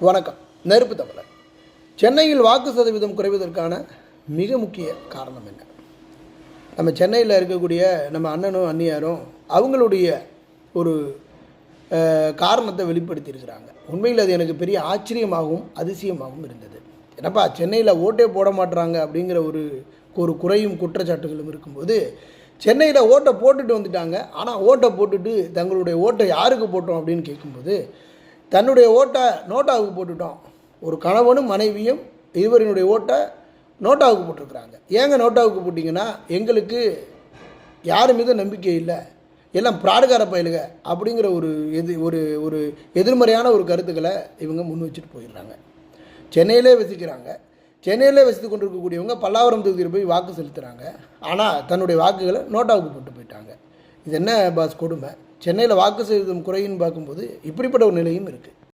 வணக்கம். நெருப்பு தமிழர். சென்னையில் வாக்கு சதவீதம் குறைவதற்கான மிக முக்கிய காரணம் என்ன? நம்ம சென்னையில் இருக்கக்கூடிய நம்ம அண்ணனும் அண்ணியாரும் அவங்களுடைய ஒரு காரணத்தை வெளிப்படுத்தியிருக்கிறாங்க. உண்மையில் அது எனக்கு பெரிய ஆச்சரியமாகவும் அதிசயமாகவும் இருந்தது. என்னப்பா சென்னையில் ஓட்டே போட மாட்டுறாங்க அப்படிங்கிற ஒரு குறையும் குற்றச்சாட்டுகளும் இருக்கும்போது, சென்னையில் ஓட்டை போட்டுட்டு வந்துட்டாங்க. ஆனால் ஓட்டை போட்டுட்டு தங்களுடைய ஓட்டை யாருக்கு போட்டோம் அப்படின்னு கேட்கும்போது, தன்னுடைய ஓட்டை நோட்டாவுக்கு போட்டுட்டோம். ஒரு கணவனும் மனைவியும் இருவரினுடைய ஓட்டை நோட்டாவுக்கு போட்டிருக்கிறாங்க. ஏங்க நோட்டாவுக்கு போட்டிங்கன்னா, எங்களுக்கு யார் மீதும் நம்பிக்கை இல்லை, எல்லாம் பிராடுகார பயிலுக அப்படிங்கிற ஒரு எதிர்மறையான ஒரு கருத்துக்களை இவங்க முன் வச்சுட்டு போயிடுறாங்க. சென்னையிலே வசிக்கிறாங்க. சென்னையிலே வசித்து கொண்டிருக்கக்கூடியவங்க பல்லாவரம் தொகுதியில் போய் வாக்கு செலுத்துகிறாங்க. ஆனால் தன்னுடைய வாக்குகளை நோட்டாவுக்கு போட்டு போயிட்டாங்க. இது என்ன பாஸ் கொடுமை? சென்னையில் வாக்கு சதவீதம் குறைன்னு பார்க்கும்போது இப்படிப்பட்ட ஒரு நிலையும் இருக்குது.